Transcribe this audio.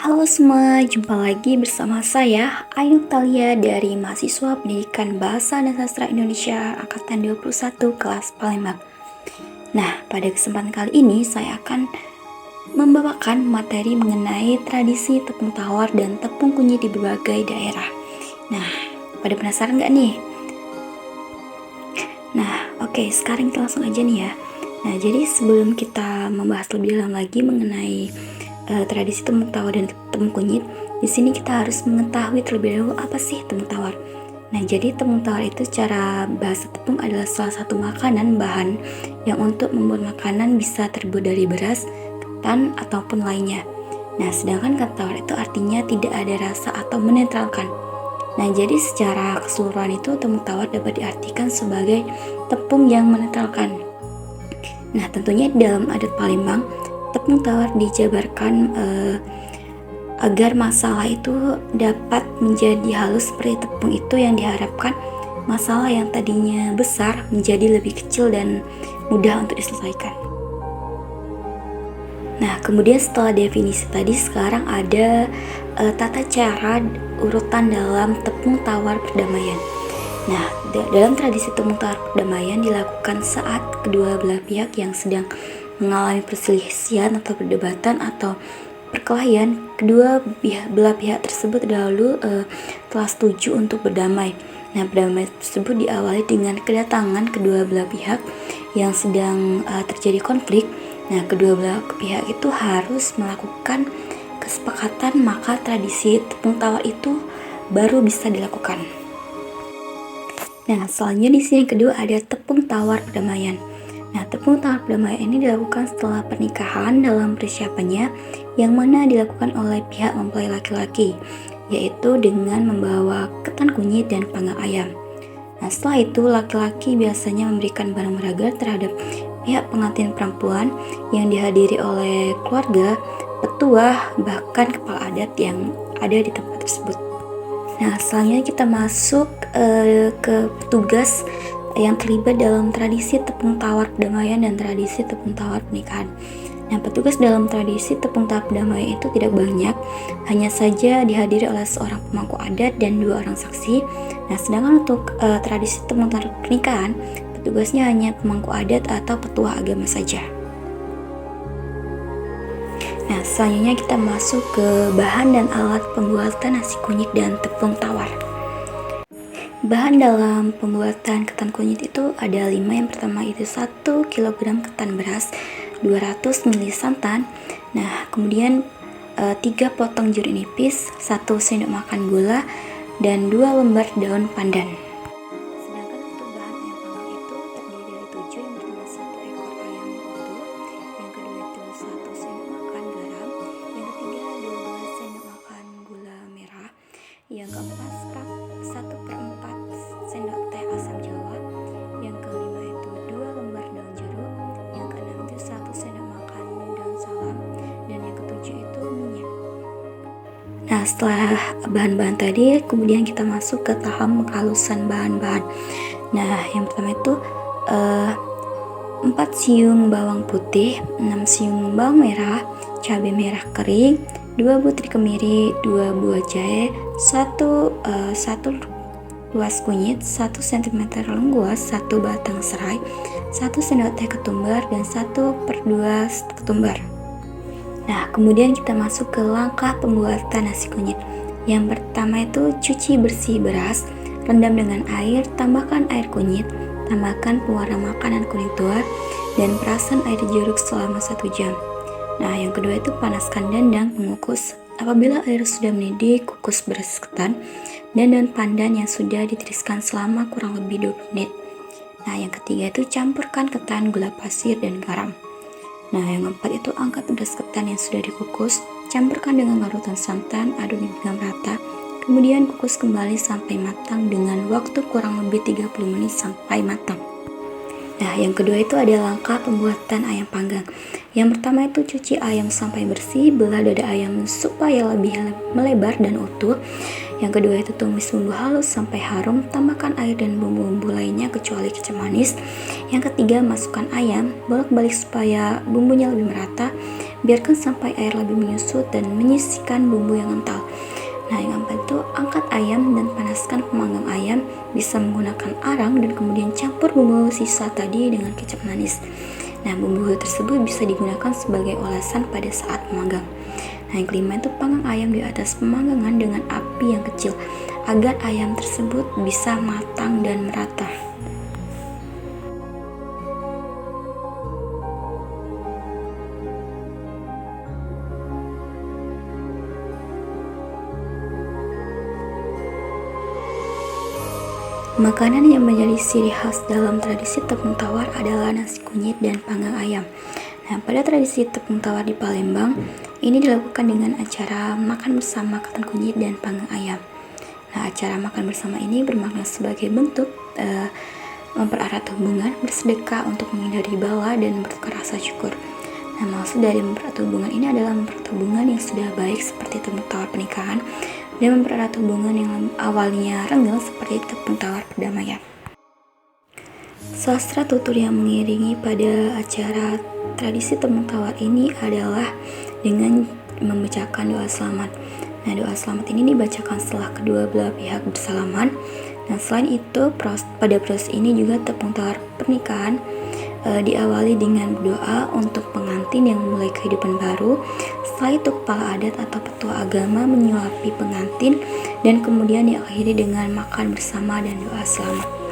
Halo semua, jumpa lagi bersama saya Ayu Talia dari mahasiswa Pendidikan Bahasa dan Sastra Indonesia Angkatan 21 kelas Palembang. Nah, pada kesempatan kali ini saya akan membawakan materi mengenai tradisi tepung tawar dan tepung kunyit di berbagai daerah. Nah, pada penasaran nggak nih? Nah, oke, sekarang kita langsung aja nih ya. Nah, jadi sebelum kita membahas lebih dalam lagi mengenai tradisi tepung tawar dan tepung kunyit, di sini kita harus mengetahui terlebih dahulu apa sih tepung tawar. Nah, jadi tepung tawar itu secara bahasa tepung adalah salah satu makanan bahan yang untuk membuat makanan bisa terbuat dari beras, ketan, ataupun lainnya. Nah, sedangkan kata tawar itu artinya tidak ada rasa atau menetralkan. Nah, jadi secara keseluruhan itu tepung tawar dapat diartikan sebagai tepung yang menetralkan. Nah, tentunya dalam adat Palembang, tepung tawar dijabarkan agar masalah itu dapat menjadi halus seperti tepung itu, yang diharapkan masalah yang tadinya besar menjadi lebih kecil dan mudah untuk diselesaikan. Nah, kemudian setelah definisi tadi, sekarang ada tata cara urutan dalam tepung tawar perdamaian. Nah, dalam tradisi tepung tawar perdamaian dilakukan saat kedua belah pihak yang sedang mengalami perselisihan atau perdebatan atau perkelahian, kedua belah pihak tersebut dahulu telah setuju untuk berdamai. Nah, berdamai tersebut diawali dengan kedatangan kedua belah pihak yang sedang terjadi konflik. Nah, kedua belah pihak itu harus melakukan kesepakatan, maka tradisi tepung tawar itu baru bisa dilakukan. Nah, selanjutnya di sini kedua ada tepung tawar perdamaian. Nah, tepung tawar perdamaian ini dilakukan setelah pernikahan dalam persiapannya, yang mana dilakukan oleh pihak mempelai laki-laki, yaitu dengan membawa ketan kunyit dan panggang ayam. Nah, setelah itu laki-laki biasanya memberikan barang berharga terhadap pihak pengantin perempuan yang dihadiri oleh keluarga, petua, bahkan kepala adat yang ada di tempat tersebut. Nah, selanjutnya kita masuk ke petugas yang terlibat dalam tradisi tepung tawar perdamaian dan tradisi tepung tawar pernikahan. Nah, petugas dalam tradisi tepung tawar perdamaian itu tidak banyak, hanya saja dihadiri oleh seorang pemangku adat dan 2 orang saksi. Nah, sedangkan untuk tradisi tepung tawar pernikahan, petugasnya hanya pemangku adat atau petua agama saja. Nah, selanjutnya kita masuk ke bahan dan alat pembuatan nasi kunyit dan tepung tawar. Bahan dalam pembuatan ketan kunyit itu ada 5. Yang pertama itu 1 kg ketan beras, 200 ml santan. Nah, kemudian 3 potong jeruk nipis, 1 sendok makan gula, dan 2 lembar daun pandan. Sedangkan untuk bahan ayam panggang itu terdiri dari 7. Yang pertama 1 ekor ayam utuh, yang kedua itu 1 sendok makan garam, yang ketiga 12 sendok makan gula merah, yang keempat 1/4 sendok teh asam jawa, yang kelima itu 2 lembar daun jeruk, yang keenam itu 1 sendok makan daun salam, dan yang ketujuh itu minyak. Nah, setelah bahan-bahan tadi, kemudian kita masuk ke tahap penghalusan bahan-bahan. Nah, yang pertama itu 4 siung bawang putih, 6 siung bawang merah, cabai merah kering, 2 butir kemiri, 2 buah jahe, 1 luas kunyit, 1 cm lengkuas, 1 batang serai, 1 sendok teh ketumbar, dan 1/2 ketumbar. Nah, kemudian kita masuk ke langkah pembuatan nasi kunyit. Yang pertama itu cuci bersih beras, rendam dengan air, tambahkan air kunyit, tambahkan pewarna makanan kuning tua, dan perasan air jeruk selama 1 jam. Nah, yang kedua itu panaskan dandang pengukus. Apabila air sudah mendidih, kukus beras ketan dan daun pandan yang sudah ditiriskan selama kurang lebih 20 menit. Nah, yang ketiga itu campurkan ketan, gula pasir, dan garam. Nah, yang keempat itu angkat beras ketan yang sudah dikukus, campurkan dengan larutan santan, aduk hingga merata, kemudian kukus kembali sampai matang dengan waktu kurang lebih 30 menit sampai matang. Nah, yang kedua itu ada langkah pembuatan ayam panggang. Yang pertama itu cuci ayam sampai bersih, belah dada ayam supaya lebih melebar dan utuh. Yang kedua itu tumis bumbu halus sampai harum, tambahkan air dan bumbu-bumbu lainnya kecuali kecap manis. Yang ketiga, masukkan ayam, bolak-balik supaya bumbunya lebih merata. Biarkan sampai air lebih menyusut dan menyisihkan bumbu yang kental. Nah, yang keempat itu angkat ayam dan panaskan pemanggang ayam. Bisa menggunakan arang dan kemudian campur bumbu sisa tadi dengan kecap manis. Nah, bumbu tersebut bisa digunakan sebagai olasan pada saat memanggang. Nah, yang kelima itu panggang ayam di atas pemanggangan dengan api yang kecil agar ayam tersebut bisa matang dan merata. Makanan yang menjadi ciri khas dalam tradisi tepung tawar adalah nasi kunyit dan panggang ayam. Nah, pada tradisi tepung tawar di Palembang, ini dilakukan dengan acara makan bersama ketan kunyit dan panggang ayam. Nah, acara makan bersama ini bermakna sebagai bentuk mempererat hubungan, bersedekah untuk menghindari bala dan bertukar rasa syukur. Nah, maksud dari mempererat hubungan ini adalah mempererat hubungan yang sudah baik seperti tepung tawar pernikahan dan mempererat hubungan yang awalnya renggang seperti tepung tawar perdamaian. Sastra tutur yang mengiringi pada acara tradisi tepung tawar ini adalah dengan membacakan doa selamat. Nah, doa selamat ini dibacakan setelah kedua belah pihak bersalaman. Nah, selain itu, pada proses ini juga tepung tawar pernikahan diawali dengan berdoa untuk pengantin yang memulai kehidupan baru. Setelah itu kepala adat atau petua agama menyuapi pengantin dan kemudian diakhiri dengan makan bersama dan doa selamat.